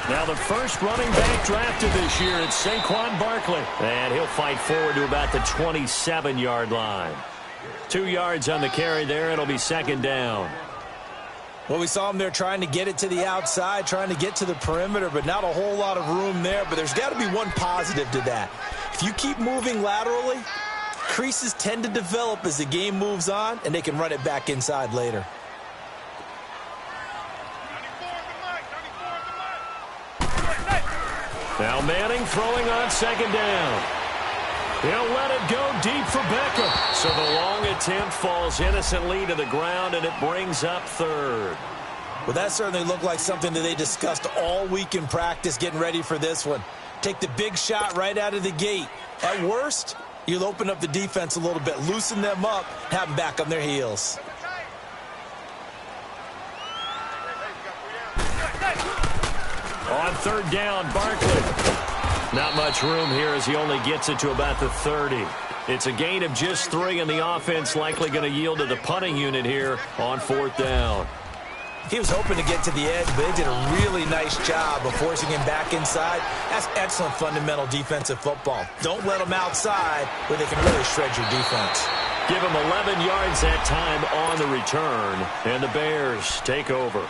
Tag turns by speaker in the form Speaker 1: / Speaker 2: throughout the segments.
Speaker 1: Now the first running back drafted this year, it's Saquon Barkley. And he'll fight forward to about the 27-yard line. 2 yards on the carry there. It'll be second down.
Speaker 2: Well, we saw him there trying to get it to the outside, trying to get to the perimeter, but not a whole lot of room there. But there's got to be one positive to that. If you keep moving laterally, creases tend to develop as the game moves on, and they can run it back inside later.
Speaker 1: Now Manning throwing on second down. He'll let it go deep for Beckham. So the long attempt falls innocently to the ground, and it brings up third.
Speaker 2: Well, that certainly looked like something that they discussed all week in practice getting ready for this one. Take the big shot right out of the gate. At worst, you'll open up the defense a little bit, loosen them up, have them back on their heels.
Speaker 1: On third down, Barkley. Not much room here as he only gets it to about the 30. It's a gain of just 3, and the offense likely going to yield to the punting unit here on fourth down.
Speaker 2: He was hoping to get to the edge, but they did a really nice job of forcing him back inside. That's excellent fundamental defensive football. Don't let them outside where they can really shred your defense.
Speaker 1: Give him 11 yards that time on the return, and the Bears take over.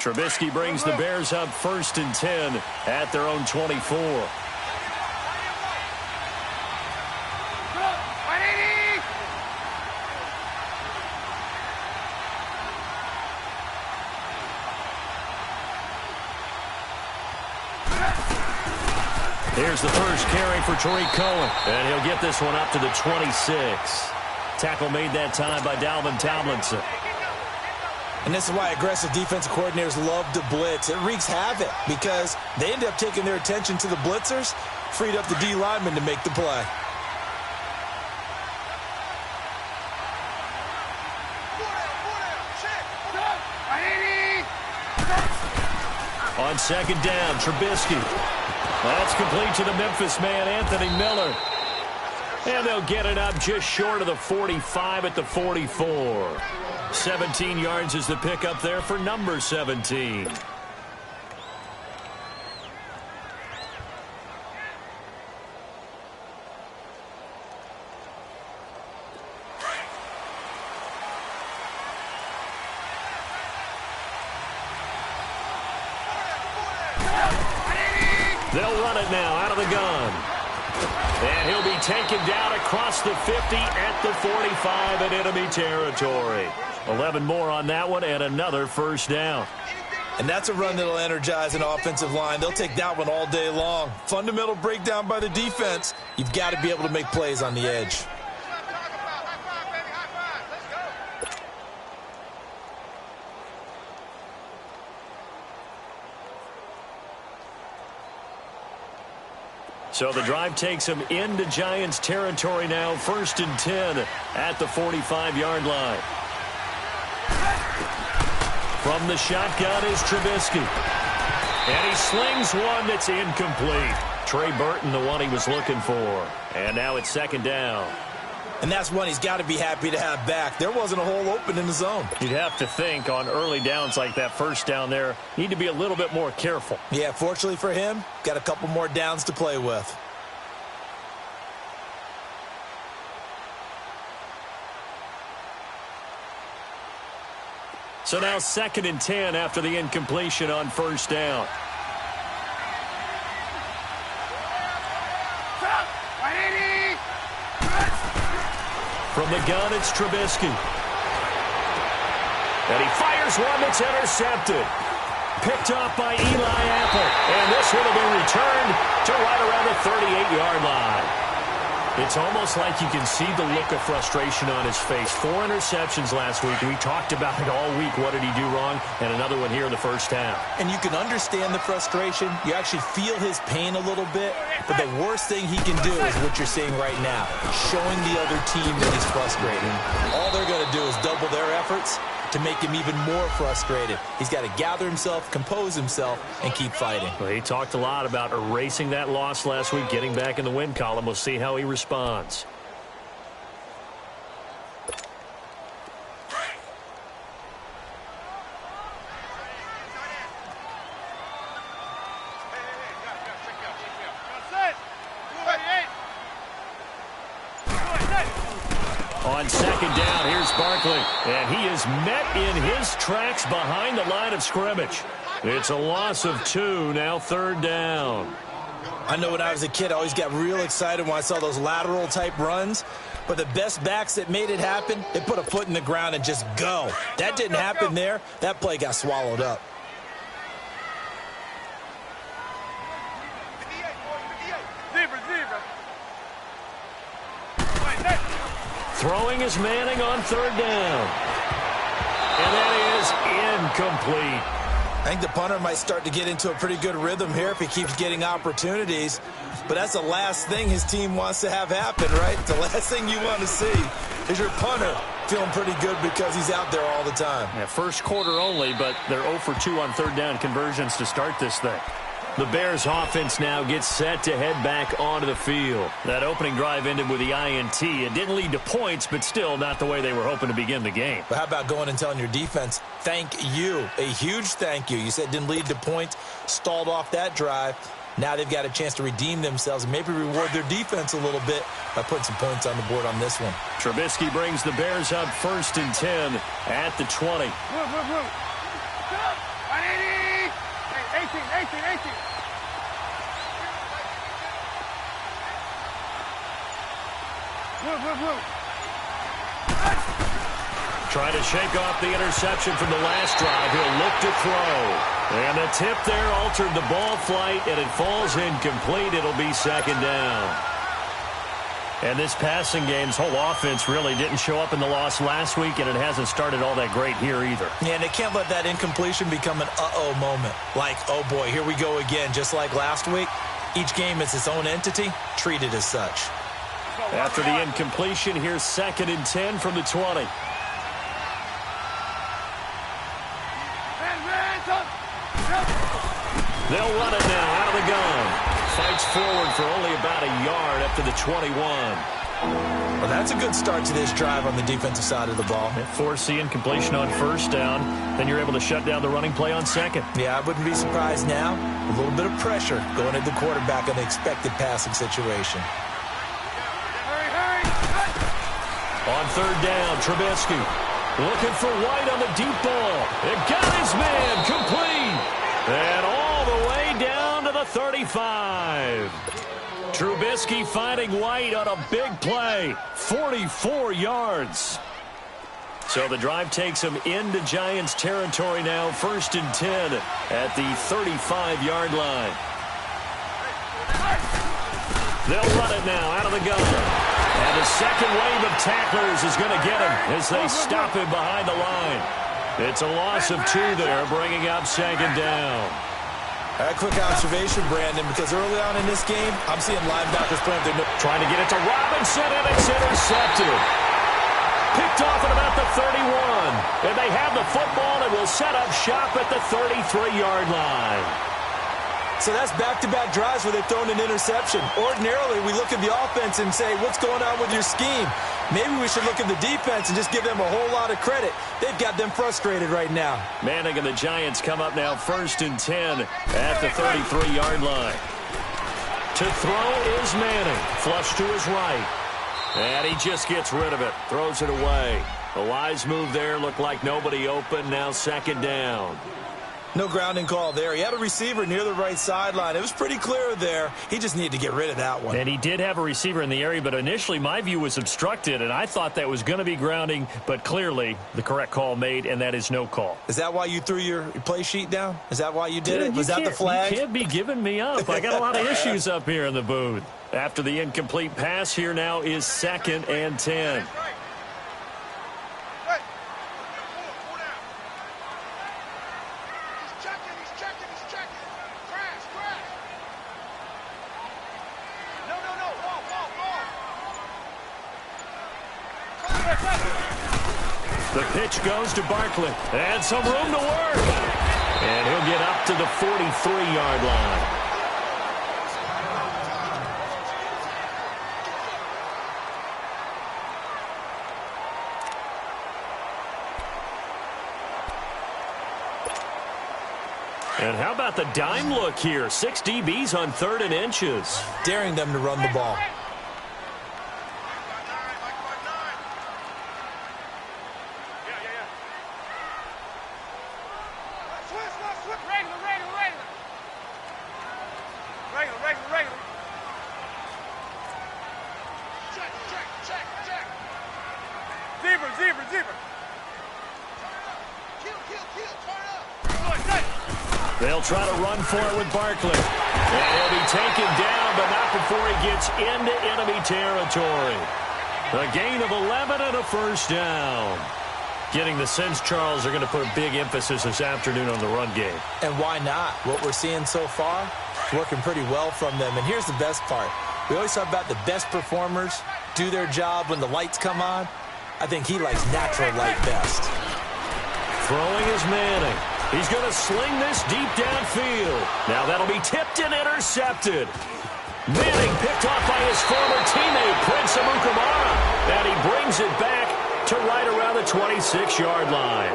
Speaker 1: Trubisky brings the Bears up 1st and 10 at their own 24. Here's the first carry for Tariq Cohen, and he'll get this one up to the 26. Tackle made that time by Dalvin Tomlinson.
Speaker 2: And this is why aggressive defensive coordinators love to blitz. It wreaks havoc because they end up taking their attention to the blitzers, freed up the D lineman to make the play.
Speaker 1: On second down, Trubisky. That's complete to the Memphis man, Anthony Miller. And they'll get it up just short of the 45 at the 44. 17 yards is the pickup there for number 17. They'll run it now out of the gun. And he'll be taken down across the 50 at the 45 in enemy territory. 11 more on that one and another first down.
Speaker 2: And that's a run that'll energize an offensive line. They'll take that one all day long. Fundamental breakdown by the defense. You've got to be able to make plays on the edge.
Speaker 1: So the drive takes them into Giants territory now. 1st and 10 at the 45-yard line. From the shotgun is Trubisky. And he slings one that's incomplete. Trey Burton, the one he was looking for. And now it's second down.
Speaker 2: And that's one he's got to be happy to have back. There wasn't a hole open in the zone.
Speaker 1: You'd have to think on early downs like that first down there, need to be a little bit more careful.
Speaker 2: Yeah, fortunately for him, got a couple more downs to play with.
Speaker 1: So now 2nd and 10 after the incompletion on first down. From the gun, it's Trubisky. And he fires one that's intercepted. Picked off by Eli Apple. And this one will be returned to right around the 38-yard line. It's almost like you can see the look of frustration on his face. 4 interceptions last week. We talked about it all week. What did he do wrong? And another one here in the first half.
Speaker 2: And you can understand the frustration. You actually feel his pain a little bit. But the worst thing he can do is what you're seeing right now, showing the other team that he's frustrated. All they're going to do is double their efforts to make him even more frustrated. He's got to gather himself, compose himself, and keep fighting.
Speaker 1: Well, he talked a lot about erasing that loss last week, getting back in the win column. We'll see how he responds. On 2nd down, here's Barkley, and he is met in his tracks behind the line of scrimmage. It's a loss of 2, now 3rd down.
Speaker 2: I know when I was a kid, I always got real excited when I saw those lateral-type runs, but the best backs that made it happen, they put a foot in the ground and just go. That didn't happen there. That play got swallowed up.
Speaker 1: Throwing is Manning on 3rd down. And that is incomplete.
Speaker 2: I think the punter might start to get into a pretty good rhythm here if he keeps getting opportunities. But that's the last thing his team wants to have happen, right? The last thing you want to see is your punter feeling pretty good because he's out there all the time.
Speaker 1: Yeah, first quarter only, but they're 0 for 2 on 3rd down conversions to start this thing. The Bears offense now gets set to head back onto the field. That opening drive ended with the INT. It didn't lead to points, but still not the way they were hoping to begin the game.
Speaker 2: But how about going and telling your defense, thank you, a huge thank you. You said it didn't lead to points, stalled off that drive. Now they've got a chance to redeem themselves and maybe reward their defense a little bit by putting some points on the board on this one.
Speaker 1: Trubisky brings the Bears up 1st and 10 at the 20.
Speaker 3: 18.
Speaker 1: Trying to shake off the interception from the last drive. He'll look to throw. And the tip there altered the ball flight, and it falls incomplete. It'll be 2nd down. And this passing game's whole offense really didn't show up in the loss last week, and it hasn't started all that great here either.
Speaker 2: Yeah, and they can't let that incompletion become an uh-oh moment. Like, oh boy, here we go again, just like last week. Each game is its own entity, treated as such.
Speaker 1: After the incompletion, here's 2nd and 10 from the 20. They'll run it now out of the gun. Fights forward for only about a yard up to the 21.
Speaker 2: Well, that's a good start to this drive on the defensive side of the ball.
Speaker 1: Force the incompletion on 1st down. Then you're able to shut down the running play on 2nd.
Speaker 2: Yeah, I wouldn't be surprised now. A little bit of pressure going at the quarterback on the expected passing situation.
Speaker 1: On 3rd down, Trubisky looking for White on the deep ball. It got his man complete. And all the way down to the 35. Trubisky finding White on a big play. 44 yards. So the drive takes him into Giants territory now. 1st and 10 at the 35-yard line. They'll run it now out of the gun. And the second wave of tacklers is going to get him as they stop him behind the line. It's a loss of 2 there, bringing up 2nd down.
Speaker 2: A quick observation, Brandon, because early on in this game, I'm seeing linebackers playing their...
Speaker 1: Trying to get it to Robinson, and it's intercepted. Picked off at about the 31. And they have the football and will set up shop at the 33-yard line.
Speaker 2: So that's back-to-back drives where they've thrown an interception. Ordinarily, we look at the offense and say, what's going on with your scheme? Maybe we should look at the defense and just give them a whole lot of credit. They've got them frustrated right now.
Speaker 1: Manning and the Giants come up now 1st and 10 at the 33-yard line. To throw is Manning. Flush to his right. And he just gets rid of it. Throws it away. A wise move there. Looked like nobody open. Now 2nd down.
Speaker 2: No grounding call there. He had a receiver near the right sideline. It was pretty clear there. He just needed to get rid of that one.
Speaker 1: And he did have a receiver in the area, but initially my view was obstructed, and I thought that was going to be grounding, but clearly the correct call made, and that is no call.
Speaker 2: Is that why you threw your play sheet down? Is that why you did it? Was that the flag?
Speaker 1: You can't be giving me up. I got a lot of issues up here in the booth. After the incomplete pass, here now is 2nd and 10. The pitch goes to Barkley. And some room to work. And he'll get up to the 43-yard line. And how about the dime look here? 6 DBs on 3rd and inches.
Speaker 2: Daring them to run the ball.
Speaker 1: They'll try to run for it with Barkley. And he'll be taken down, but not before he gets into enemy territory. A gain of 11 and a 1st down. Getting the sense, Charles, are going to put a big emphasis this afternoon on the run game.
Speaker 2: And why not? What we're seeing so far is working pretty well from them. And here's the best part. We always talk about the best performers do their job when the lights come on. I think he likes natural light best.
Speaker 1: Throwing is Manning. He's going to sling this deep downfield. Now that'll be tipped and intercepted. Manning picked off by his former teammate, Prince Amukamara. And he brings it back to right around the 26-yard line.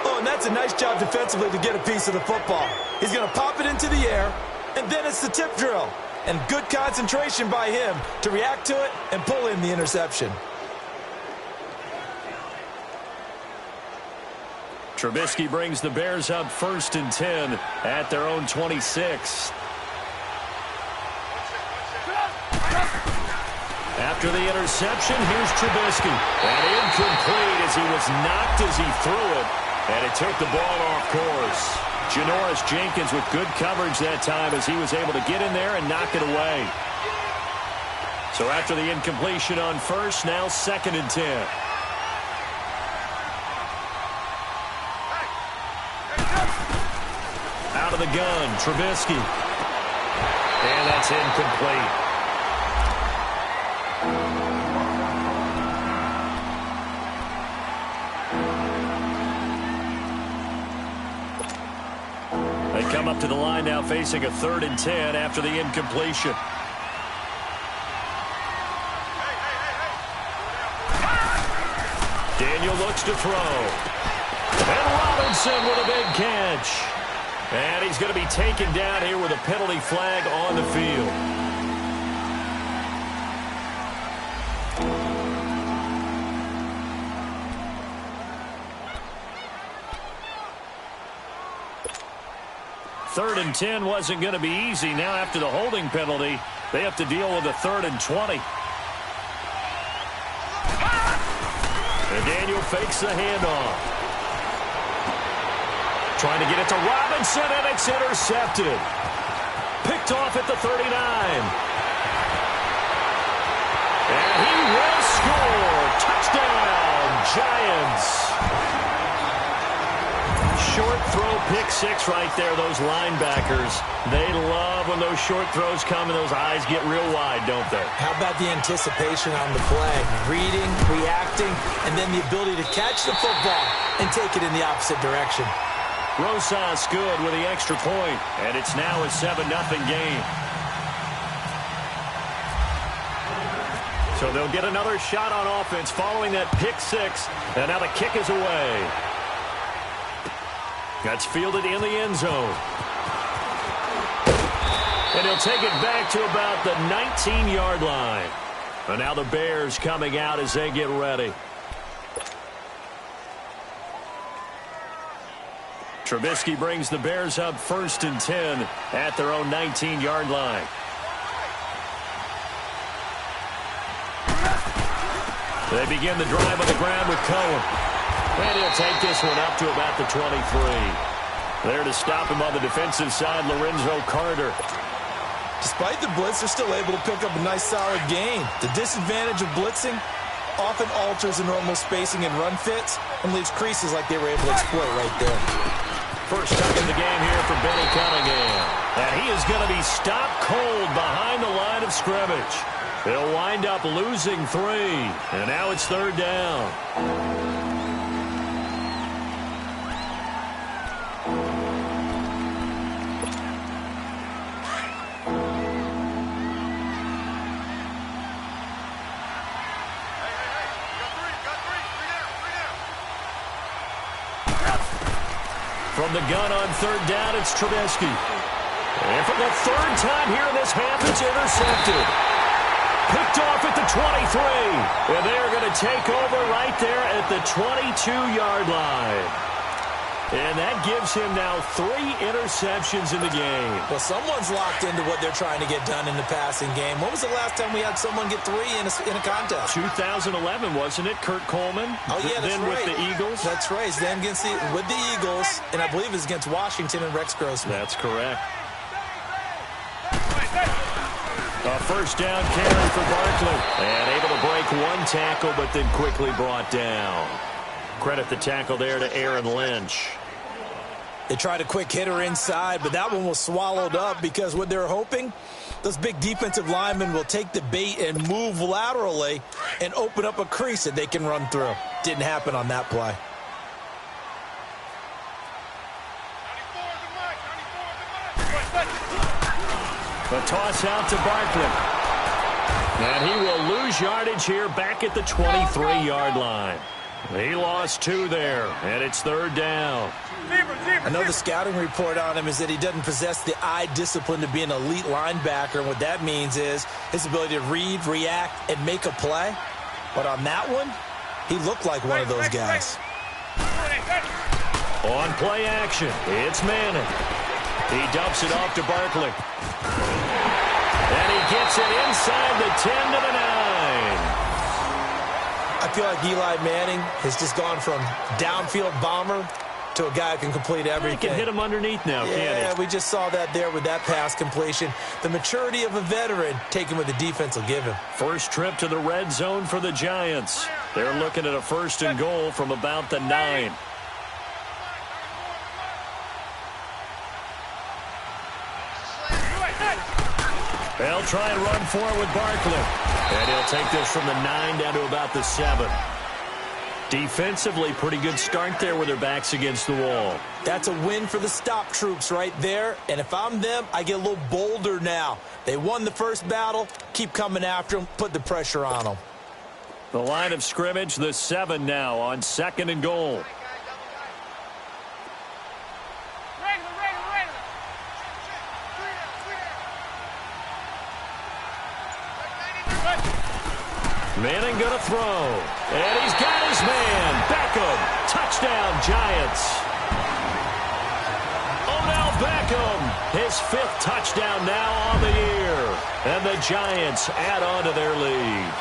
Speaker 2: Oh, and that's a nice job defensively to get a piece of the football. He's going to pop it into the air, and then it's the tip drill. And good concentration by him to react to it and pull in the interception.
Speaker 1: Trubisky brings the Bears up 1st and 10 at their own 26. After the interception, here's Trubisky. And incomplete as he was knocked as he threw it. And it took the ball off course. Janoris Jenkins with good coverage that time as he was able to get in there and knock it away. So after the incompletion on 1st, now 2nd and 10. Out of the gun, Trubisky. And that's incomplete. They come up to the line now facing a 3rd and 10 after the incompletion. Daniel looks to throw. And Robinson with a big catch. And he's going to be taken down here with a penalty flag on the field. Third and 10 wasn't going to be easy. Now after the holding penalty, they have to deal with a 3rd and 20. And Daniel fakes the handoff. Trying to get it to Robinson, and it's intercepted. Picked off at the 39. And he will score. Touchdown, Giants. Short throw, pick 6 right there, those linebackers. They love when those short throws come and those eyes get real wide, don't they?
Speaker 2: How about the anticipation on the play? Reading, reacting, and then the ability to catch the football and take it in the opposite direction.
Speaker 1: Rosas good with the extra point, and it's now a 7-0 game. So they'll get another shot on offense following that pick six, and now the kick is away. That's fielded in the end zone. And he'll take it back to about the 19-yard line. And now the Bears coming out as they get ready. Trubisky brings the Bears up 1st and 10 at their own 19-yard line. They begin the drive on the ground with Cohen. And he'll take this one up to about the 23. There to stop him on the defensive side, Lorenzo Carter.
Speaker 2: Despite the blitz, they're still able to pick up a nice, solid gain. The disadvantage of blitzing often alters the normal spacing and run fits and leaves creases like they were able to exploit right there.
Speaker 1: First tuck in the game here for Benny Cunningham. And he is going to be stopped cold behind the line of scrimmage. He'll wind up losing 3. And now it's 3rd down. From the gun on 3rd down, it's Trubisky. And for the 3rd time here in this half, it's intercepted. Picked off at the 23. And they're going to take over right there at the 22-yard line. And that gives him now 3 interceptions in the game.
Speaker 2: Well, someone's locked into what they're trying to get done in the passing game. When was the last time we had someone get 3 in a contest?
Speaker 1: 2011, wasn't it? Kurt Coleman?
Speaker 2: Oh, yeah, that's
Speaker 1: then
Speaker 2: right.
Speaker 1: With the Eagles?
Speaker 2: That's right. Then with the Eagles, and I believe it's against Washington and Rex Grossman.
Speaker 1: That's correct. A 1st down carry for Barkley. And able to break 1 tackle, but then quickly brought down. Credit the tackle there to Aaron Lynch.
Speaker 2: They tried a quick hitter inside, but that one was swallowed up because what they're hoping, those big defensive linemen will take the bait and move laterally and open up a crease that they can run through. Didn't happen on that play.
Speaker 1: A toss out to Barkley. And he will lose yardage here back at the 23-yard line. He lost 2 there, and it's 3rd down.
Speaker 2: I know the scouting report on him is that he doesn't possess the eye discipline to be an elite linebacker, and what that means is his ability to read, react, and make a play. But on that one, he looked like one of those guys.
Speaker 1: On play action, it's Manning. He dumps it off to Barkley. And he gets it inside the 10 to the 9.
Speaker 2: I feel like Eli Manning has just gone from downfield bomber to a guy who can complete everything.
Speaker 1: He can hit him underneath now, can't he?
Speaker 2: Yeah, we just saw that there with that pass completion. The maturity of a veteran taken what the defense will give him.
Speaker 1: First trip to the red zone for the Giants. They're looking at a 1st and goal from about the 9. They'll try and run forward with Barkley. And he'll take this from the 9 down to about the 7. Defensively, pretty good start there with their backs against the wall.
Speaker 2: That's a win for the stop troops right there. And if I'm them, I get a little bolder now. They won the first battle. Keep coming after them. Put the pressure on them.
Speaker 1: The line of scrimmage, the 7 now on 2nd and goal. Manning going to throw. And he's got his man. Beckham. Touchdown, Giants. Odell Beckham. His 5th touchdown now on the year. And the Giants add on to their lead.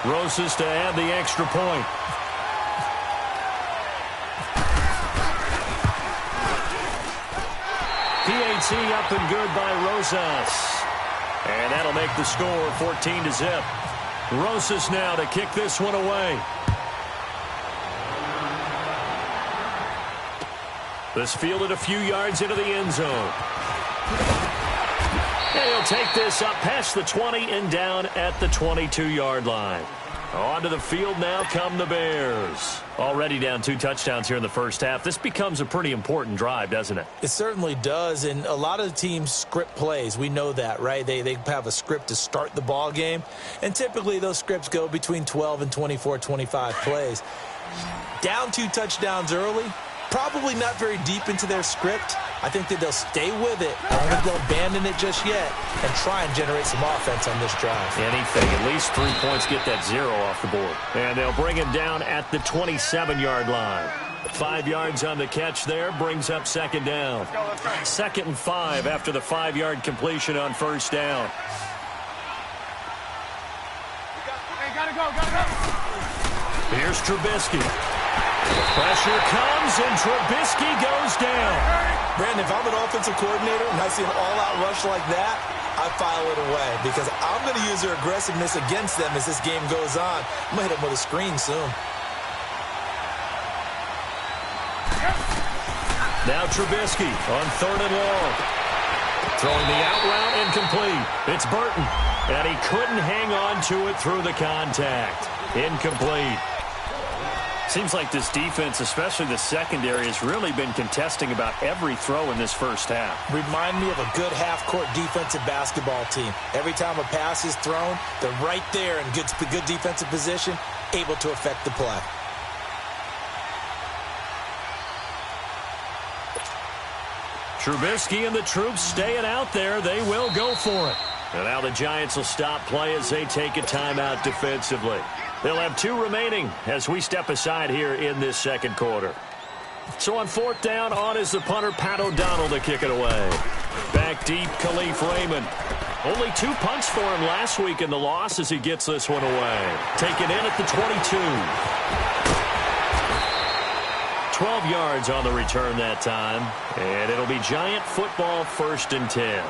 Speaker 1: Rosas to add the extra point. PAT up and good by Rosas. And that'll make the score 14-0. Rosas now to kick this one away. This fielded a few yards into the end zone. And he'll take this up past the 20 and down at the 22-yard line. Onto the field now come the Bears. Already down 2 touchdowns here in the first half. This becomes a pretty important drive, doesn't it?
Speaker 2: It certainly does, and a lot of the teams script plays. We know that, right? They have a script to start the ball game, and typically those scripts go between 12 and 24, 25 plays. Down 2 touchdowns early, probably not very deep into their script. I think that they'll stay with it. I don't think they'll abandon it just yet and try and generate some offense on this drive.
Speaker 1: Anything. At least 3 points, get that 0 off the board. And they'll bring him down at the 27-yard line. 5 yards on the catch there, brings up second down. 2nd and 5 after the 5-yard completion on first down.
Speaker 3: Hey, gotta go.
Speaker 1: Here's Trubisky. Pressure comes, and Trubisky goes down.
Speaker 2: Brandon, if I'm an offensive coordinator and I see an all-out rush like that, I file it away because I'm going to use their aggressiveness against them as this game goes on. I'm going to hit them with a screen soon.
Speaker 1: Now Trubisky on 3rd and long. Throwing the out route incomplete. It's Burton, and he couldn't hang on to it through the contact. Incomplete. Seems like this defense, especially the secondary, has really been contesting about every throw in this first half.
Speaker 2: Remind me of a good half-court defensive basketball team. Every time a pass is thrown, they're right there in good defensive position, able to affect the play.
Speaker 1: Trubisky and the troops staying out there. They will go for it. And now the Giants will stop play as they take a timeout defensively. They'll have 2 remaining as we step aside here in this second quarter. So on 4th down, on is the punter, Pat O'Donnell, to kick it away. Back deep, Khalif Raymond. Only 2 punts for him last week in the loss as he gets this one away. Taken in at the 22. 12 yards on the return that time. And it'll be Giant football 1st and 10.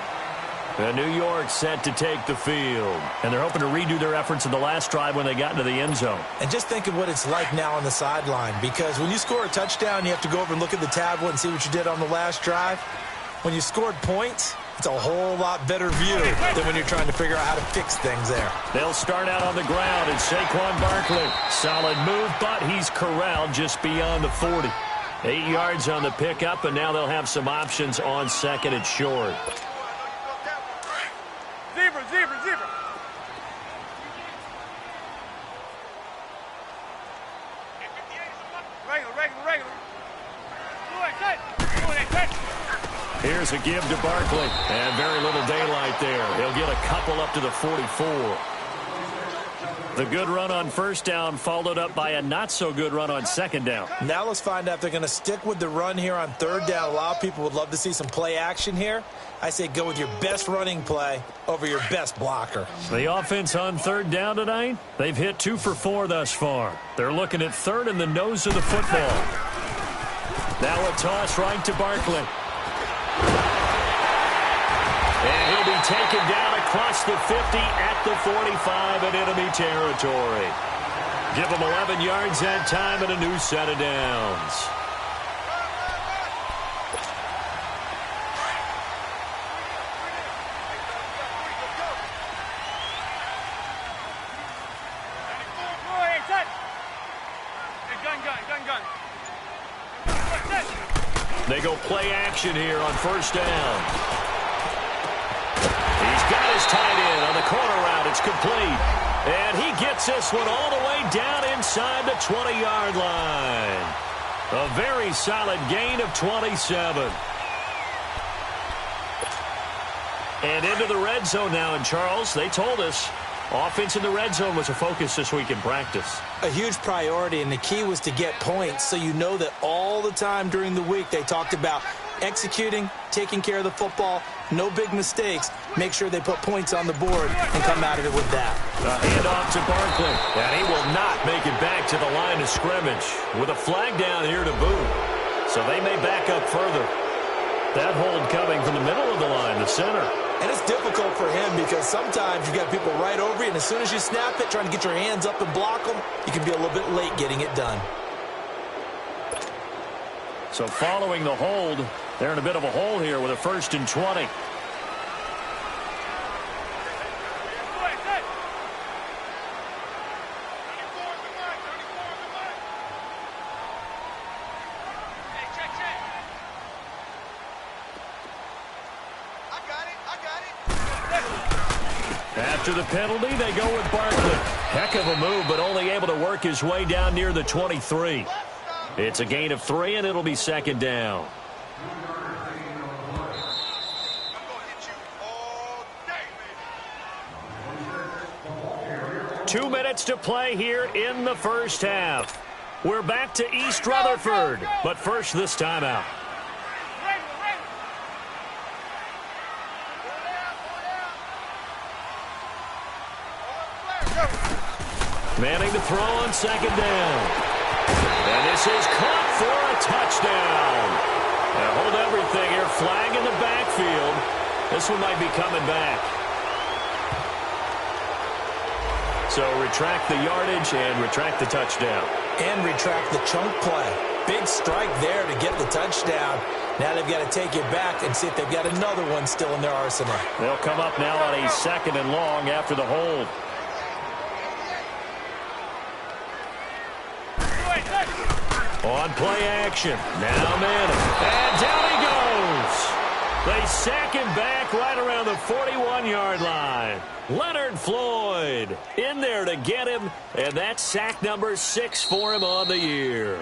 Speaker 1: And New York set to take the field. And they're hoping to redo their efforts in the last drive when they got into the end zone.
Speaker 2: And just think of what it's like now on the sideline, because when you score a touchdown, you have to go over and look at the tablet and see what you did on the last drive. When you scored points, it's a whole lot better view than when you're trying to figure out how to fix things there.
Speaker 1: They'll start out on the ground, and Saquon Barkley. Solid move, but he's corralled just beyond the 40. 8 yards on the pickup, and now they'll have some options on 2nd and short.
Speaker 3: Zebra. Regular.
Speaker 1: Here's a give to Barkley, and very little daylight there. He'll get a couple up to the 44. The good run on 1st down followed up by a not-so-good run on 2nd down.
Speaker 2: Now let's find out if they're going to stick with the run here on 3rd down. A lot of people would love to see some play action here. I say go with your best running play over your best blocker.
Speaker 1: The offense on 3rd down tonight, they've hit 2 for 4 thus far. They're looking at 3rd in the nose of the football. Now a toss right to Barkley. And he'll be taken down across the 50 at the 45 in enemy territory. Give him 11 yards that time and a new set of downs.
Speaker 3: Gun.
Speaker 1: They go play action here on 1st down. He's got his tight end on the corner route. It's complete. And he gets this one all the way down inside the 20-yard line. A very solid gain of 27. And into the red zone now. And, Charles, they told us offense in the red zone was a focus this week in practice.
Speaker 2: A huge priority, and the key was to get points, so you know that all the time during the week they talked about executing, taking care of the football, no big mistakes, make sure they put points on the board and come out of it with that.
Speaker 1: Handoff to Barkley, and he will not make it back to the line of scrimmage with a flag down here to boot. So they may back up further. That hold coming from the middle of the line, the center.
Speaker 2: And it's difficult for him because sometimes you got people right over you, and as soon as you snap it, trying to get your hands up and block them, you can be a little bit late getting it done.
Speaker 1: So following the hold, they're in a bit of a hole here with a 1st and 20. After the penalty, they go with Barkley. Heck of a move, but only able to work his way down near the 23. It's a gain of 3, and it'll be second down. Two minutes to play here in the first half. We're back to East Rutherford, but first this timeout. Manning to throw on second down. And this is caught for a touchdown. Now hold everything here. Flag in the backfield. This one might be coming back. So retract the yardage and retract the touchdown.
Speaker 2: And retract the chunk play. Big strike there to get the touchdown. Now they've got to take it back and see if they've got another one still in their arsenal.
Speaker 1: They'll come up now on a second and long after the hold. On play action. Now Manning. And down he goes. They sack him back right around the 41-yard line. Leonard Floyd in there to get him. And that's sack number 6 for him on the year.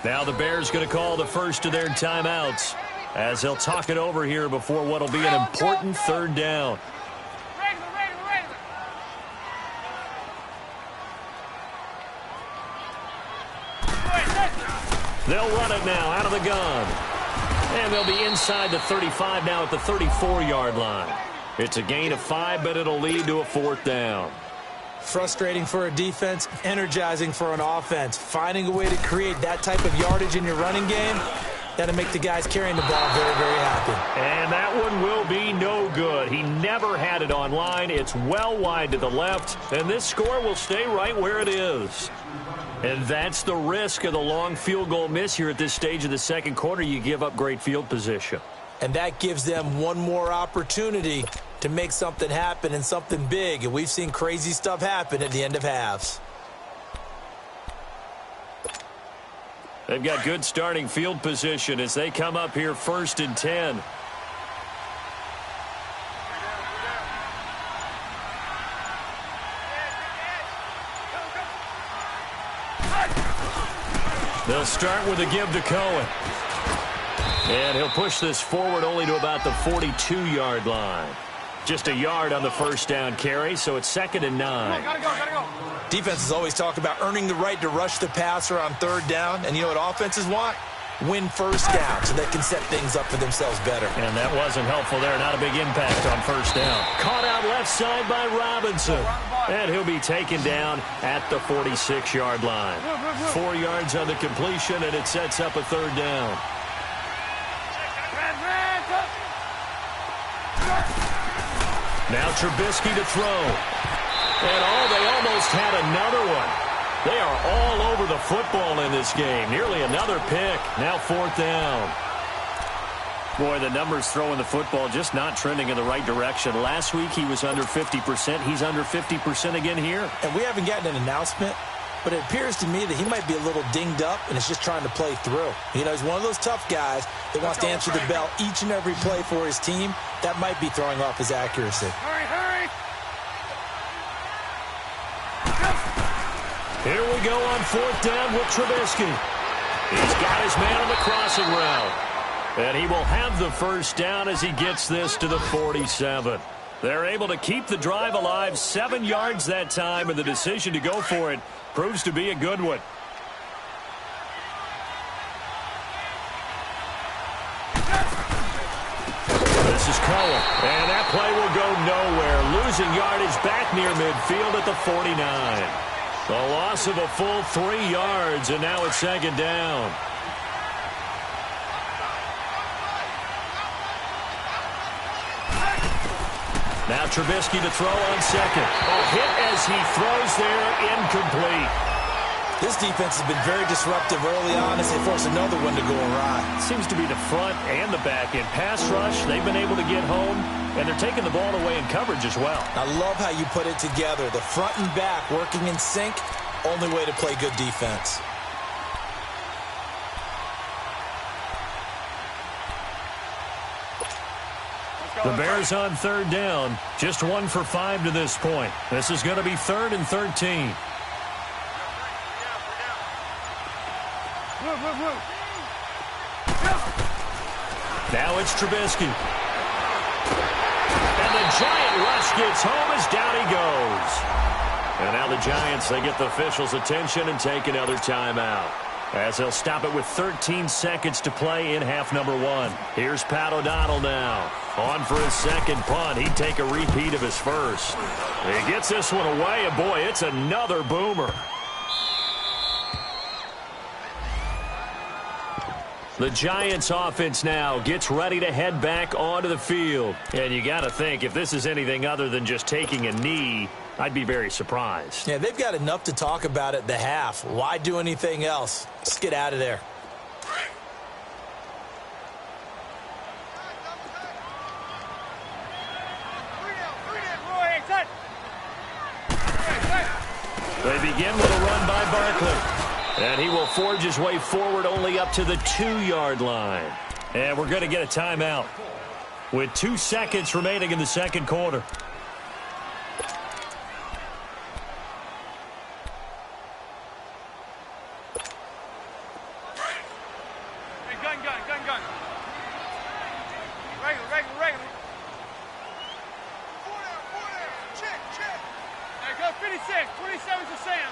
Speaker 1: Now the Bears going to call the first of their timeouts as they'll talk it over here before what will be an important third down. They'll run it now out of the gun. And they'll be inside the 35 now at the 34-yard line. It's a gain of 5, but it'll lead to a fourth down.
Speaker 2: Frustrating for a defense, energizing for an offense. Finding a way to create that type of yardage in your running game, that'll make the guys carrying the ball very, very happy.
Speaker 1: And that one will be no good. He never had it on line. It's well wide to the left, and this score will stay right where it is. And that's the risk of the long field goal miss here at this stage of the second quarter. You give up great field position.
Speaker 2: And that gives them one more opportunity to make something happen and something big. And we've seen crazy stuff happen at the end of halves.
Speaker 1: They've got good starting field position as they come up here 1st and 10. They'll start with a give to Cohen. And he'll push this forward only to about the 42-yard line. Just a yard on the first down carry, so it's 2nd and 9.
Speaker 3: Gotta go.
Speaker 2: Defenses always talk about earning the right to rush the passer on third down. And you know what offenses want? Win first down so they can set things up for themselves better.
Speaker 1: And that wasn't helpful there. Not a big impact on first down. Caught out left side by Robinson. And he'll be taken down at the 46-yard line. 4 yards on the completion, and it sets up a third down. Now Trubisky to throw. And they almost had another one. They are all over the football in this game. Nearly another pick. Now 4th down. Boy, the numbers throwing the football just not trending in the right direction. Last week he was under 50%. He's under 50% again here.
Speaker 2: And we haven't gotten an announcement, but it appears to me that he might be a little dinged up and is just trying to play through. You know, he's one of those tough guys that wants to answer the bell each and every play for his team. That might be throwing off his accuracy.
Speaker 3: Hurry.
Speaker 1: Here we go on 4th down with Trubisky. He's got his man on the crossing route. And he will have the first down as he gets this to the 47. They're able to keep the drive alive, 7 yards that time, and the decision to go for it proves to be a good one. This is Cohen, and that play will go nowhere. Losing yardage back near midfield at the 49. A loss of a full 3 yards, and now it's 2nd down. Now Trubisky to throw on second. A hit as he throws there, incomplete.
Speaker 2: This defense has been very disruptive early on as they force another one to go awry.
Speaker 1: Seems to be the front and the back end. Pass rush, they've been able to get home, and they're taking the ball away in coverage as well.
Speaker 2: I love how you put it together. The front and back working in sync, only way to play good defense.
Speaker 1: The Bears on third down. Just 1 for 5 to this point. This is going to be 3rd and 13. Now it's Trubisky. And the Giant rush gets home as down he goes. And now the Giants, they get the officials' attention and take another timeout, as they'll stop it with 13 seconds to play in half number 1. Here's Pat O'Donnell now. On for his second punt. He'd take a repeat of his first. He gets this one away, and boy, it's another boomer. The Giants offense now gets ready to head back onto the field. And you got to think, if this is anything other than just taking a knee, I'd be very surprised.
Speaker 2: Yeah, they've got enough to talk about at the half. Why do anything else? Let's get out of there.
Speaker 1: They begin with a run by Barkley. And he will forge his way forward only up to the 2-yard line. And we're going to get a timeout with 2 seconds remaining in the second quarter.
Speaker 3: Gun. Regular. 4 down. Check. There you go, 56. 27's a Sam.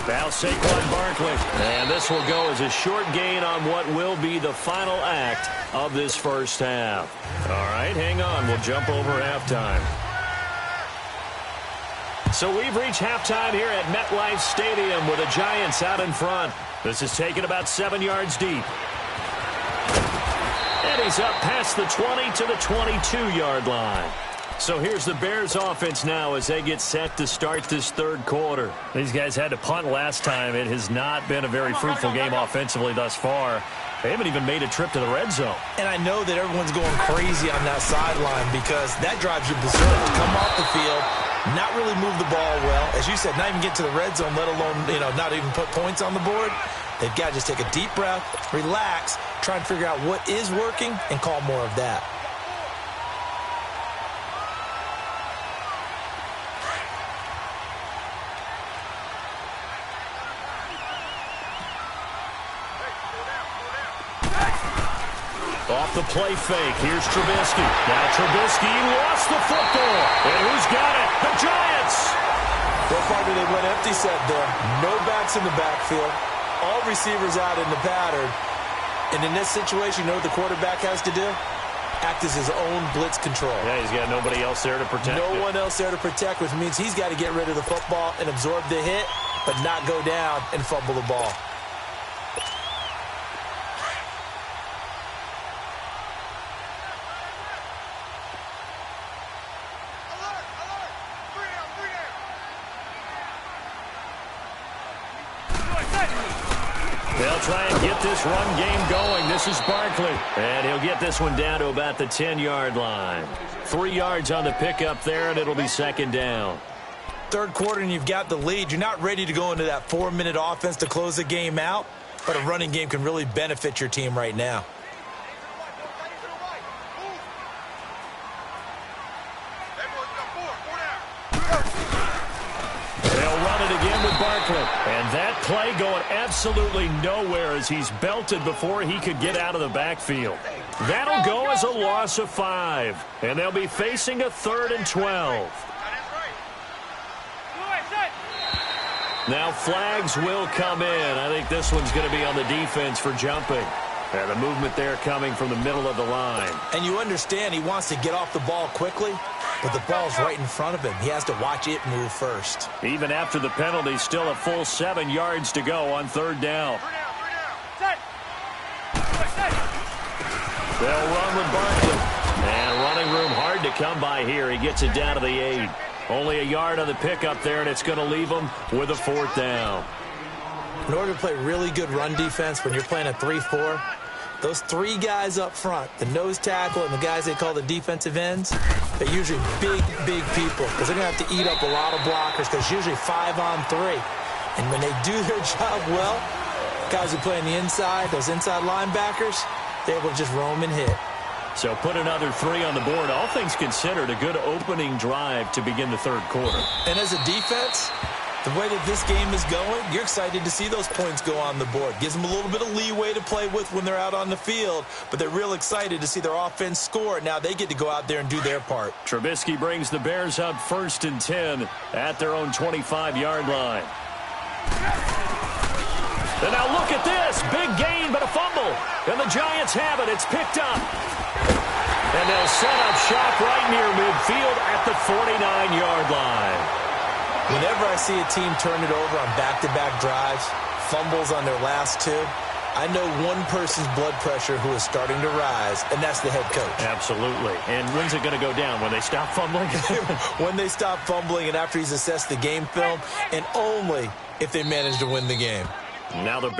Speaker 1: Now Saquon Barkley. And this will go as a short gain on what will be the final act of this first half. All right, hang on. We'll jump over halftime. So we've reached halftime here at MetLife Stadium with the Giants out in front. This is taken about 7 yards deep. And he's up past the 20 to the 22-yard line. So here's the Bears offense now as they get set to start this third quarter. These guys had to punt last time. It has not been a very fruitful game offensively thus far. They haven't even made a trip to the red zone.
Speaker 2: And I know that everyone's going crazy on that sideline because that drives you berserk. Come off the field, not really move the ball well. As you said, not even get to the red zone, let alone, not even put points on the board. They've got to just take a deep breath, relax, try and figure out what is working, and call more of that.
Speaker 1: Off the play fake, here's Trubisky. Now Trubisky lost the football. And who's got it? The Giants!
Speaker 2: What part did they went empty set there? No backs in the backfield. All receivers out in the pattern. And in this situation, you know what the quarterback has to do? Act as his own blitz control.
Speaker 1: Yeah, he's got nobody else there to protect
Speaker 2: No one else there to protect, which means he's got to get rid of the football and absorb the hit, but not go down and fumble the ball.
Speaker 1: They'll try and get this run game going. This is Barkley. And he'll get this one down to about the 10-yard line. 3 yards on the pickup there, and it'll be second down.
Speaker 2: Third quarter, and you've got the lead. You're not ready to go into that 4-minute offense to close the game out, but a running game can really benefit your team right now.
Speaker 1: And that play going absolutely nowhere as he's belted before he could get out of the backfield. That'll go as a loss of 5. And they'll be facing a 3rd and 12. Now flags will come in. I think this one's going to be on the defense for jumping. And the movement there coming from the middle of the line.
Speaker 2: And you understand he wants to get off the ball quickly, but the ball's right in front of him. He has to watch it move first.
Speaker 1: Even after the penalty, still a full 7 yards to go on 3rd down. They'll run with Barkley. And running room hard to come by here. He gets it down to the 8. Only a yard on the pickup there, and it's going to leave him with a 4th down.
Speaker 2: In order to play really good run defense when you're playing a 3-4, those 3 guys up front, the nose tackle and the guys they call the defensive ends, they're usually big people because they're going to have to eat up a lot of blockers because usually 5-on-3. And when they do their job well, guys who play on the inside, those inside linebackers, able to just roam and hit.
Speaker 1: So put another 3 on the board. All things considered, a good opening drive to begin the third quarter.
Speaker 2: And as a defense, the way that this game is going, you're excited to see those points go on the board. Gives them a little bit of leeway to play with when they're out on the field, but they're real excited to see their offense score. Now they get to go out there and do their part.
Speaker 1: Trubisky brings the Bears up 1st and 10 at their own 25-yard line. And now look at this. Big gain, but a fumble. And the Giants have it. It's picked up. And they'll set up shop right near midfield at the 49-yard line.
Speaker 2: Whenever I see a team turn it over on back-to-back drives, fumbles on their last 2, I know one person's blood pressure who is starting to rise, and that's the head coach.
Speaker 1: Absolutely. And when's it going to go down? When they stop fumbling?
Speaker 2: When they stop fumbling and after he's assessed the game film, and only if they manage to win the game.
Speaker 1: Now the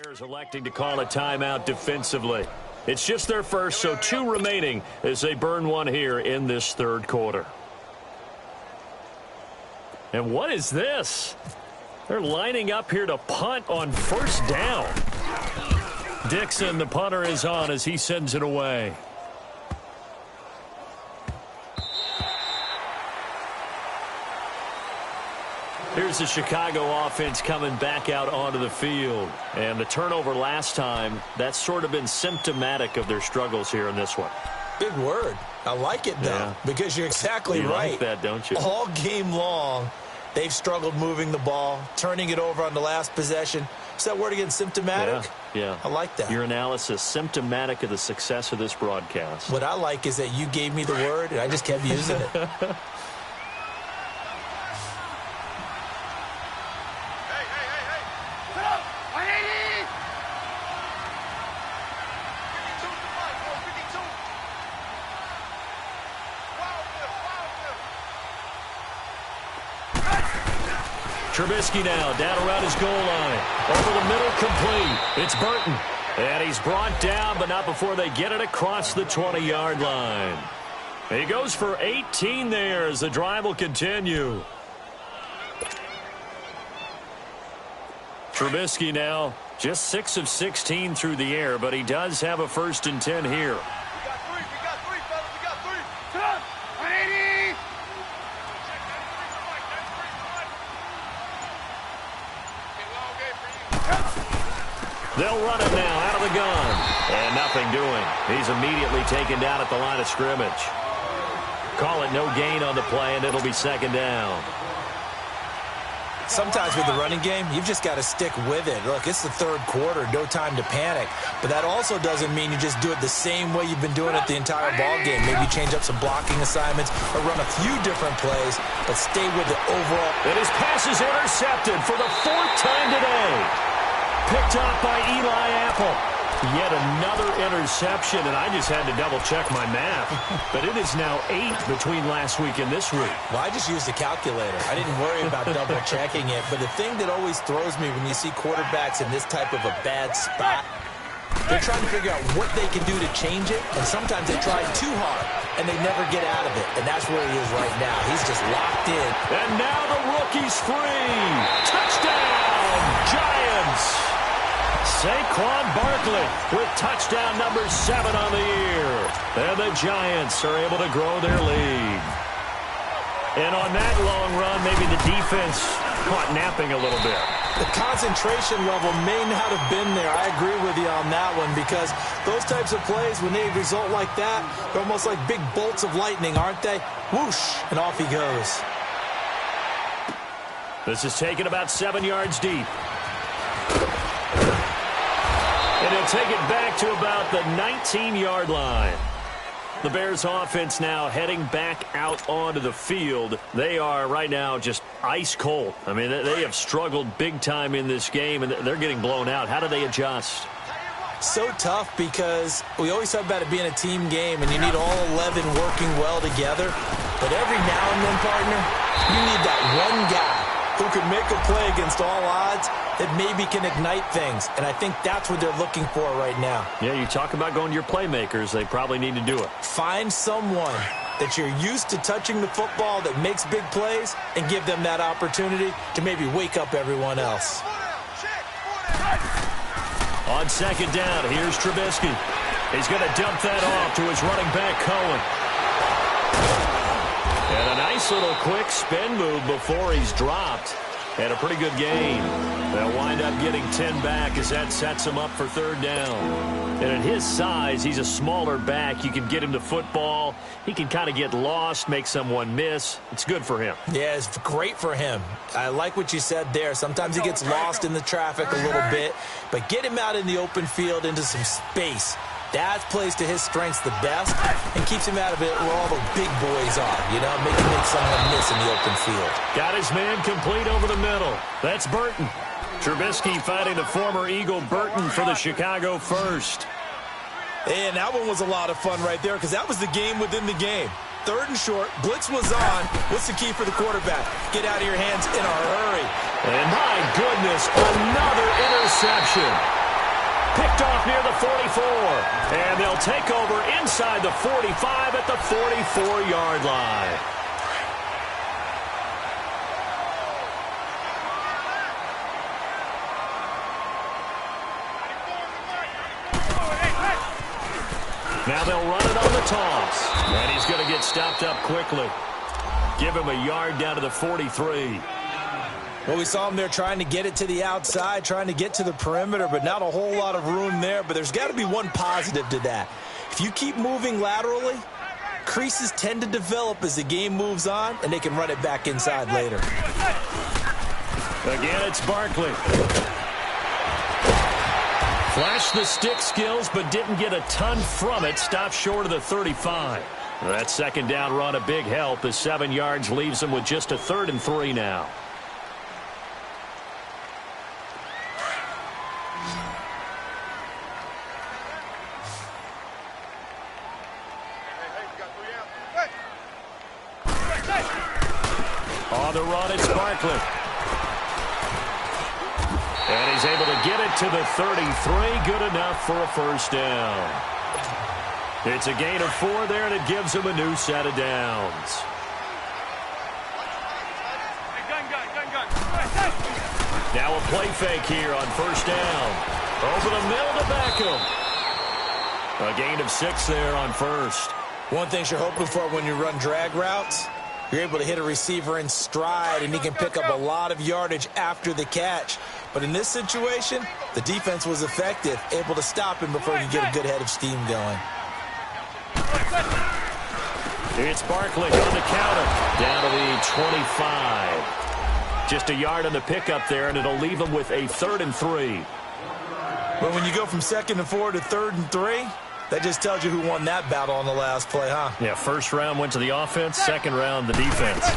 Speaker 1: Bears electing to call a timeout defensively. It's just their first, so 2 remaining as they burn one here in this third quarter. And what is this? They're lining up here to punt on 1st down. Dixon, the punter, is on as he sends it away. Here's the Chicago offense coming back out onto the field. And the turnover last time, that's sort of been symptomatic of their struggles here in this one.
Speaker 2: Big word. I like it, though, because you're exactly right.
Speaker 1: You like that, don't you?
Speaker 2: All game long, they've struggled moving the ball, turning it over on the last possession. What's that word again? Symptomatic?
Speaker 1: Yeah.
Speaker 2: I like that.
Speaker 1: Your analysis, symptomatic of the success of this broadcast.
Speaker 2: What I like is that you gave me the word, and I just kept using it.
Speaker 1: Trubisky now down around his goal line. Over the middle, complete. It's Burton. And he's brought down, but not before they get it across the 20-yard line. He goes for 18 there as the drive will continue. Trubisky now just 6 of 16 through the air, but he does have a 1st and 10 here. They'll run it now out of the gun. And nothing doing. He's immediately taken down at the line of scrimmage. Call it no gain on the play, and it'll be 2nd down.
Speaker 2: Sometimes with the running game, you've just got to stick with it. Look, it's the 3rd quarter, no time to panic. But that also doesn't mean you just do it the same way you've been doing it the entire ball game. Maybe change up some blocking assignments or run a few different plays, but stay with the overall.
Speaker 1: And his pass is intercepted for the 4th time today. Picked off by Eli Apple. Yet another interception, and I just had to double-check my math. But it is now 8 between last week and this week.
Speaker 2: Well, I just used a calculator. I didn't worry about double-checking it. But the thing that always throws me when you see quarterbacks in this type of a bad spot, they're trying to figure out what they can do to change it, and sometimes they try too hard, and they never get out of it. And that's where he is right now. He's just locked in.
Speaker 1: And now the rookie's free. Touchdown, Giants! Saquon Barkley with touchdown number 7 on the year. And the Giants are able to grow their lead. And on that long run, maybe the defense caught napping a little bit.
Speaker 2: The concentration level may not have been there. I agree with you on that one because those types of plays, when they result like that, they're almost like big bolts of lightning, aren't they? Whoosh, and off he goes.
Speaker 1: This is taken about 7 yards deep. And he'll take it back to about the 19-yard line. The Bears offense now heading back out onto the field. They are right now just ice cold. I mean, they have struggled big time in this game, and they're getting blown out. How do they adjust?
Speaker 2: So tough because we always talk about it being a team game, and you need all 11 working well together. But every now and then, partner, you need that one guy who can make a play against all odds that maybe can ignite things. And I think that's what they're looking for right now.
Speaker 1: Yeah, you talk about going to your playmakers. They probably need to do it.
Speaker 2: Find someone that you're used to touching the football that makes big plays and give them that opportunity to maybe wake up everyone else.
Speaker 1: On 2nd down, here's Trubisky. He's going to dump that off to his running back, Cohen. And a nice little quick spin move before he's dropped. And a pretty good gain. They'll wind up getting 10 back as that sets him up for 3rd down. And at his size, he's a smaller back. You can get him to football. He can kind of get lost, make someone miss. It's good for him.
Speaker 2: Yeah, it's great for him. I like what you said there. Sometimes he gets lost in the traffic a little bit. But get him out in the open field into some space. That plays to his strengths the best and keeps him out of it where all the big boys are, you know, make someone miss in the open field.
Speaker 1: Got his man complete over the middle. That's Burton. Trubisky finding the former Eagle Burton for the Chicago first.
Speaker 2: And that one was a lot of fun right there because that was the game within the game. 3rd and short, blitz was on. What's the key for the quarterback? Get out of your hands in a hurry.
Speaker 1: And my goodness, another interception. Picked off near the 44. And they'll take over inside the 45 at the 44-yard line. Now they'll run it on the toss. And he's going to get stopped up quickly. Give him a yard down to the 43.
Speaker 2: Well, we saw him there trying to get it to the outside, trying to get to the perimeter, but not a whole lot of room there. But there's got to be one positive to that. If you keep moving laterally, creases tend to develop as the game moves on, and they can run it back inside later.
Speaker 1: Again, it's Barkley. Flashed the stick skills, but didn't get a ton from it. Stopped short of the 35. That second down run a big help as 7 yards leaves them with just a 3rd and 3 now. On the run, it's Barkley. And he's able to get it to the 33. Good enough for a first down. It's a gain of 4 there, and it gives him a new set of downs. Now a play fake here on first down. Over the middle to Beckham. A gain of 6 there on first.
Speaker 2: One thing you're hoping for when you run drag routes, you're able to hit a receiver in stride, and he can pick up a lot of yardage after the catch. But in this situation, the defense was effective, able to stop him before he could get a good head of steam going.
Speaker 1: It's Barkley on the counter. Down to the 25. Just a yard on the pickup there, and it'll leave him with a 3rd and 3.
Speaker 2: But when you go from 2nd and 4 to 3rd and 3, that just tells you who won that battle on the last play, huh?
Speaker 1: Yeah, first round went to the offense, second round the defense.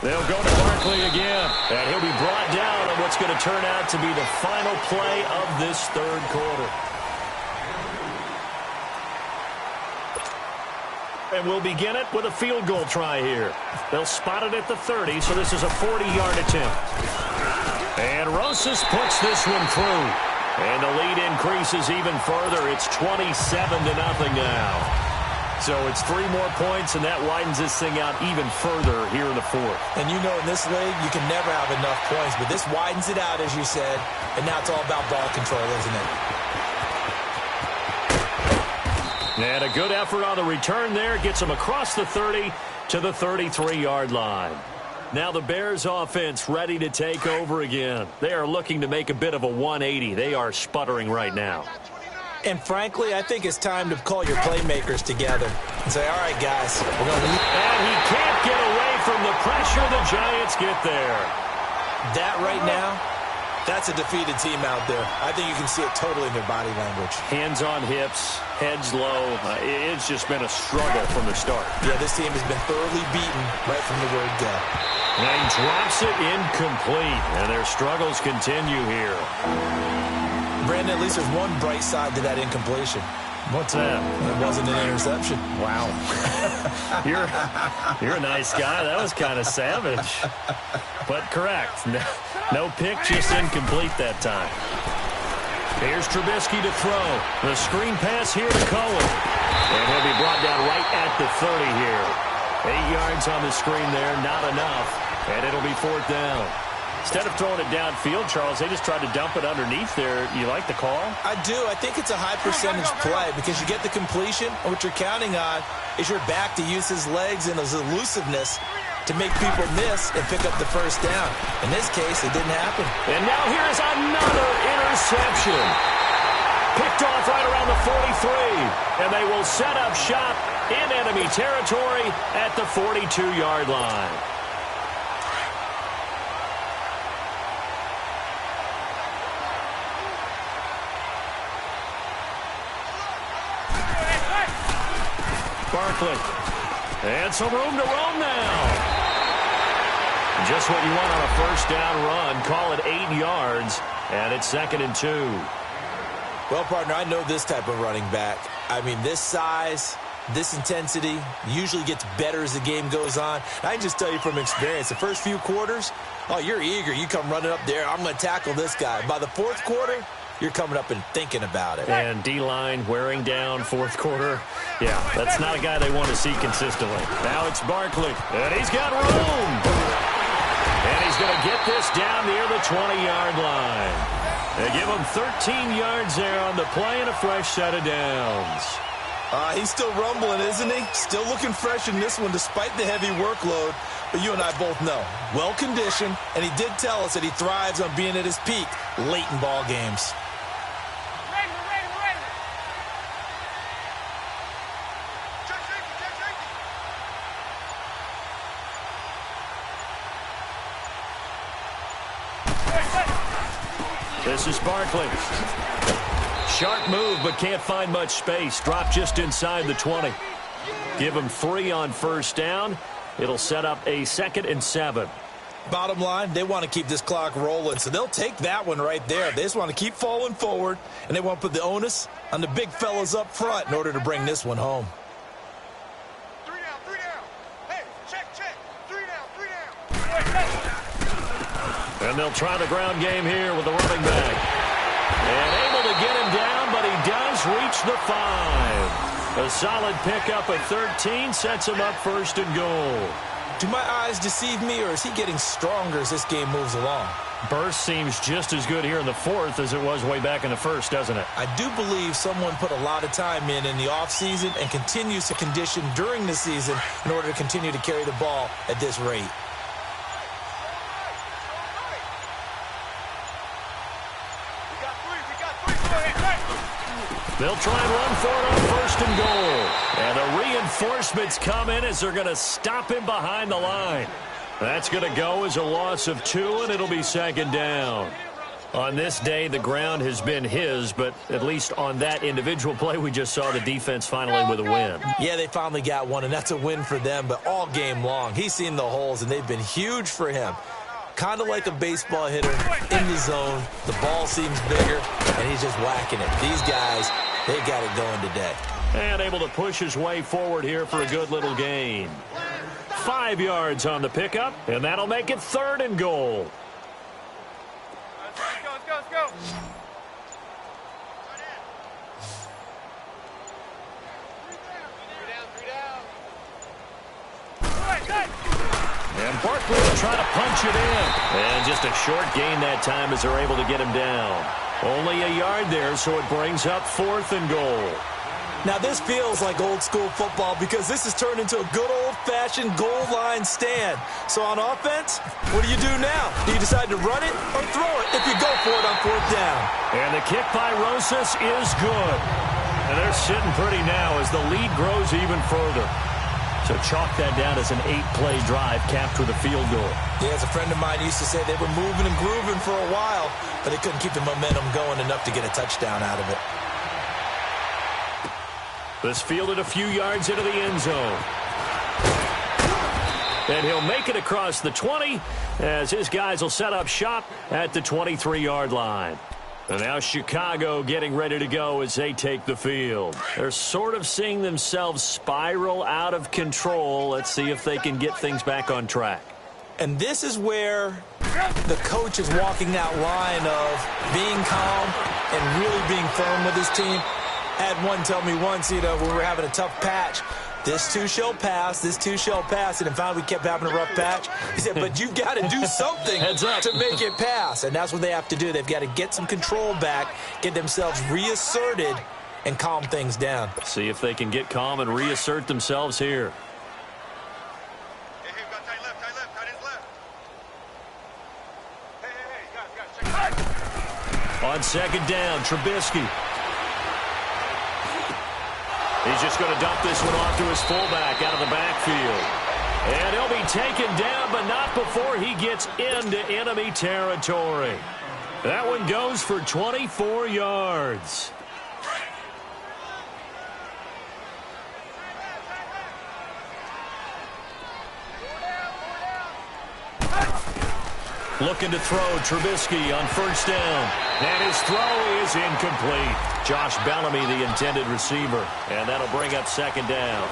Speaker 1: They'll go to Barkley again, and he'll be brought down on what's going to turn out to be the final play of this 3rd quarter. And we'll begin it with a field goal try here. They'll spot it at the 30, so this is a 40-yard attempt. And Rosas puts this one through. And the lead increases even further. It's 27-0 now. So it's 3 more points, and that widens this thing out even further here in the 4th.
Speaker 2: And you know in this league, you can never have enough points, but this widens it out, as you said, and now it's all about ball control, isn't it?
Speaker 1: And a good effort on the return there. Gets him across the 30 to the 33-yard line. Now the Bears offense ready to take over again. They are looking to make a bit of a 180. They are sputtering right now.
Speaker 2: And frankly, I think it's time to call your playmakers together and say, all right, guys, we're going to leave.
Speaker 1: And he can't get away from the pressure. The Giants get there.
Speaker 2: That right now, that's a defeated team out there. I think you can see it totally in their body language.
Speaker 1: Hands on hips, heads low. It's just been a struggle from the start.
Speaker 2: Yeah, this team has been thoroughly beaten right from the word go.
Speaker 1: And he drops it incomplete, and their struggles continue here.
Speaker 2: Brandon, at least there's one bright side to that incompletion.
Speaker 1: What's that?
Speaker 2: It wasn't an interception.
Speaker 1: Wow. You're a nice guy. That was kind of savage. But correct. No pick, just incomplete that time. Here's Trubisky to throw. The screen pass here to Cohen. And he'll be brought down right at the 30 here. 8 yards on the screen there, not enough. And it'll be 4th down. Instead of throwing it downfield, Charles, they just tried to dump it underneath there. You like the call?
Speaker 2: I do. I think it's a high percentage play because you get the completion, and what you're counting on is your back to use his legs and his elusiveness to make people miss and pick up the first down. In this case, it didn't happen.
Speaker 1: And now here is another interception. Picked off right around the 43, and they will set up shop in enemy territory at the 42-yard line. Barkley. And some room to roam now. Just what you want on a first down run. Call it 8 yards, and it's 2nd and 2.
Speaker 2: Well, partner, I know this type of running back. I mean, this size, this intensity usually gets better as the game goes on. I can just tell you from experience, the first few quarters, oh, you're eager. You come running up there. I'm going to tackle this guy. By the 4th quarter, you're coming up and thinking about it.
Speaker 1: And D-line wearing down 4th quarter. Yeah, that's not a guy they want to see consistently. Now it's Barkley, and he's got room. And he's going to get this down near the 20-yard line. They give him 13 yards there on the play and a fresh set of downs.
Speaker 2: He's still rumbling, isn't he? Still looking fresh in this one despite the heavy workload. But you and I both know, well-conditioned, and he did tell us that he thrives on being at his peak late in ball games.
Speaker 1: This is Barkley. Sharp move, but can't find much space. Drop just inside the 20. Give him 3 on first down. It'll set up a 2nd and 7.
Speaker 2: Bottom line, they want to keep this clock rolling, so they'll take that one right there. They just want to keep falling forward, and they want to put the onus on the big fellas up front in order to bring this one home.
Speaker 3: 3 down, 3 down. Hey, check. 3 down.
Speaker 1: And they'll try the ground game here with the running back. And able to get him down, but he does reach the 5. A solid pickup at 13 sets him up 1st and goal.
Speaker 2: Do my eyes deceive me, or is he getting stronger as this game moves along?
Speaker 1: Burst seems just as good here in the 4th as it was way back in the 1st, doesn't it?
Speaker 2: I do believe someone put a lot of time in the offseason and continues to condition during the season in order to continue to carry the ball at this rate.
Speaker 1: They'll try and run for it on 1st and goal. And the reinforcements come in as they're going to stop him behind the line. That's going to go as a loss of 2, and it'll be 2nd down. On this day, the ground has been his, but at least on that individual play, we just saw the defense finally with a win.
Speaker 2: Yeah, they finally got one, and that's a win for them, but all game long, he's seen the holes, and they've been huge for him. Kind of like a baseball hitter in the zone. The ball seems bigger, and he's just whacking it. These guys, they got it going today.
Speaker 1: And able to push his way forward here for a good little gain. 5 yards on the pickup, and that'll make it 3rd and goal.
Speaker 3: Let's go.
Speaker 1: And Barkley will try to punch it in. And just a short gain that time as they're able to get him down. Only a yard there, so it brings up 4th and goal.
Speaker 2: Now, this feels like old-school football because this has turned into a good old-fashioned goal line stand. So on offense, what do you do now? Do you decide to run it or throw it if you go for it on 4th down?
Speaker 1: And the kick by Rosas is good. And they're sitting pretty now as the lead grows even further. So chalk that down as an 8-play drive capped with a field goal.
Speaker 2: Yeah, as a friend of mine used to say, they were moving and grooving for a while, but they couldn't keep the momentum going enough to get a touchdown out of it.
Speaker 1: This fielded a few yards into the end zone. And he'll make it across the 20 as his guys will set up shop at the 23-yard line. And now Chicago getting ready to go as they take the field. They're sort of seeing themselves spiral out of control. Let's see if they can get things back on track.
Speaker 2: And this is where the coach is walking that line of being calm and really being firm with his team. Had one tell me once, when we were having a tough patch, this too shall pass, this too shall pass, and finally we kept having a rough patch. He said, but you've got to do something to make it pass, and that's what they have to do. They've got to get some control back, get themselves reasserted, and calm things down.
Speaker 1: See if they can get calm and reassert themselves here.
Speaker 3: Hey, we got tight left, tight ends left. Hey, guys, check.
Speaker 1: On 2nd down, Trubisky. He's just going to dump this one off to his fullback out of the backfield. And he'll be taken down, but not before he gets into enemy territory. That one goes for 24 yards. Looking to throw, Trubisky on 1st down. And his throw is incomplete. Josh Bellamy, the intended receiver. And that'll bring up 2nd down.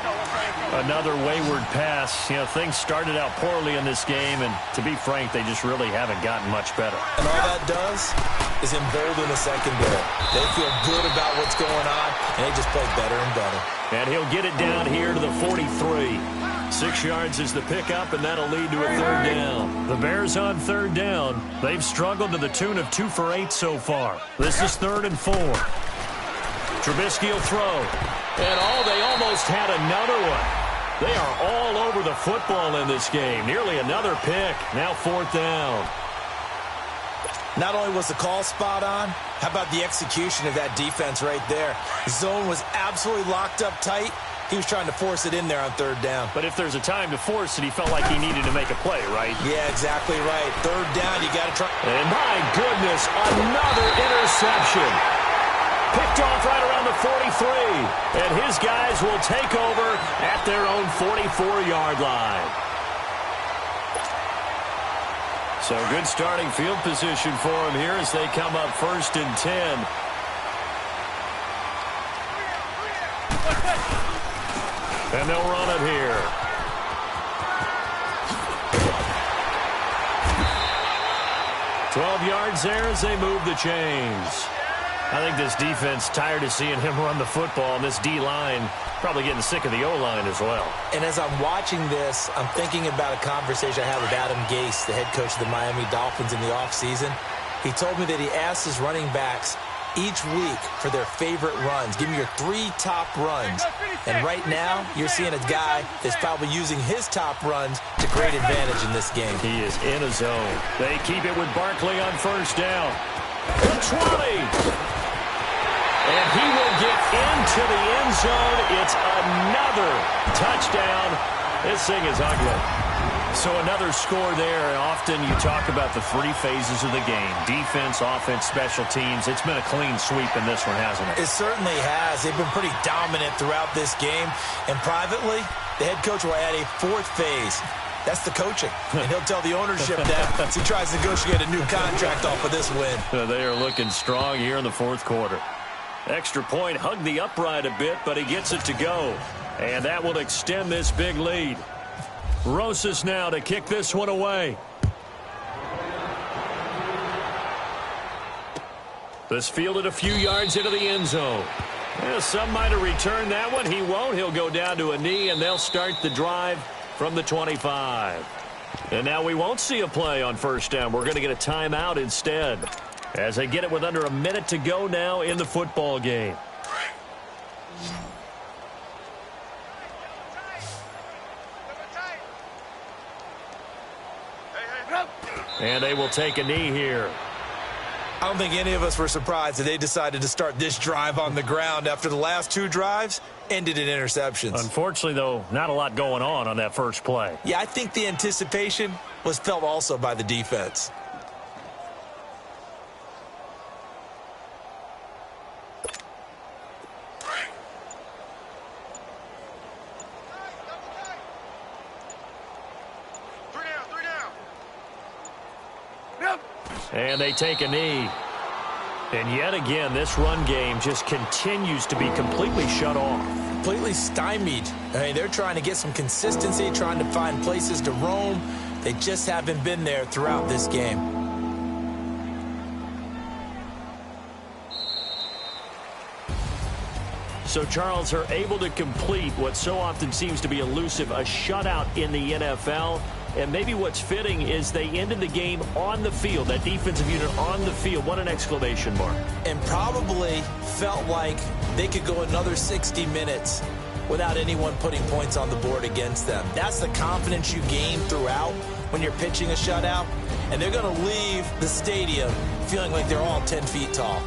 Speaker 1: Another wayward pass. Things started out poorly in this game, and to be frank, they just really haven't gotten much better.
Speaker 2: And all that does is embolden the secondary. They feel good about what's going on, and they just play better and better.
Speaker 1: And he'll get it down here to the 43. 6 yards is the pickup, and that'll lead to a 3rd down. The Bears on 3rd down. They've struggled to the tune of 2 for 8 so far. This is 3rd and 4. Trubisky will throw. And they almost had another one. They are all over the football in this game. Nearly another pick. Now 4th down.
Speaker 2: Not only was the call spot on, how about the execution of that defense right there? The zone was absolutely locked up tight. He was trying to force it in there on 3rd down.
Speaker 1: But if there's a time to force it, he felt like he needed to make a play, right?
Speaker 2: Yeah, exactly right. 3rd down, you got to try.
Speaker 1: And my goodness, another interception. Picked off right around the 43. And his guys will take over at their own 44-yard line. So good starting field position for them here as they come up 1st and 10. And they'll run it here. 12 yards there as they move the chains. I think this defense tired of seeing him run the football, and this D-line probably getting sick of the O-line as well.
Speaker 2: And as I'm watching this, I'm thinking about a conversation I had with Adam Gase, the head coach of the Miami Dolphins in the offseason. He told me that he asked his running backs each week for their favorite runs. Give me your 3 top runs. And right now, you're seeing a guy that's probably using his top runs to great advantage in this game.
Speaker 1: He is in a zone. They keep it with Barkley on 1st down. The 20. And he will get into the end zone. It's another touchdown. This thing is ugly. So another score there. Often you talk about the 3 phases of the game. Defense, offense, special teams. It's been a clean sweep in this one, hasn't it?
Speaker 2: It certainly has. They've been pretty dominant throughout this game. And privately, the head coach will add a 4th phase. That's the coaching. And he'll tell the ownership that as he tries to negotiate a new contract off of this win.
Speaker 1: They are looking strong here in the 4th quarter. Extra point, hugged the upright a bit, but he gets it to go. And that will extend this big lead. Rosas now to kick this one away. This fielded a few yards into the end zone. Well, some might have returned that one. He won't. He'll go down to a knee, and they'll start the drive from the 25. And now we won't see a play on 1st down. We're going to get a timeout instead, as they get it with under a minute to go now in the football game. And they will take a knee here.
Speaker 2: I don't think any of us were surprised that they decided to start this drive on the ground after the last 2 drives ended in interceptions.
Speaker 1: Unfortunately, though, not a lot going on that first play.
Speaker 2: Yeah, I think the anticipation was felt also by the defense.
Speaker 1: And they take a knee. And yet again, this run game just continues to be completely shut off.
Speaker 2: Completely stymied. I mean, they're trying to get some consistency, trying to find places to roam. They just haven't been there throughout this game.
Speaker 1: So Charles are able to complete what so often seems to be elusive, a shutout in the NFL. And maybe what's fitting is they ended the game on the field, that defensive unit on the field. What an exclamation mark.
Speaker 2: And probably felt like they could go another 60 minutes without anyone putting points on the board against them. That's the confidence you gain throughout when you're pitching a shutout. And they're going to leave the stadium feeling like they're all 10 feet tall.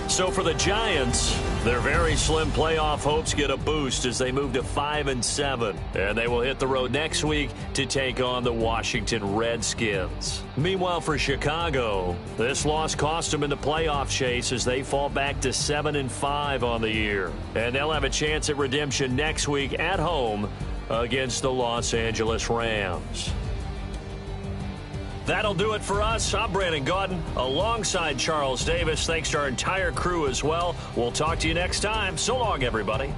Speaker 1: So for the Giants, their very slim playoff hopes get a boost as they move to 5-7. And they will hit the road next week to take on the Washington Redskins. Meanwhile, for Chicago, this loss cost them in the playoff chase as they fall back to 7-5 on the year. And they'll have a chance at redemption next week at home against the Los Angeles Rams. That'll do it for us. I'm Brandon Gaudin alongside Charles Davis. Thanks to our entire crew as well. We'll talk to you next time. So long, everybody.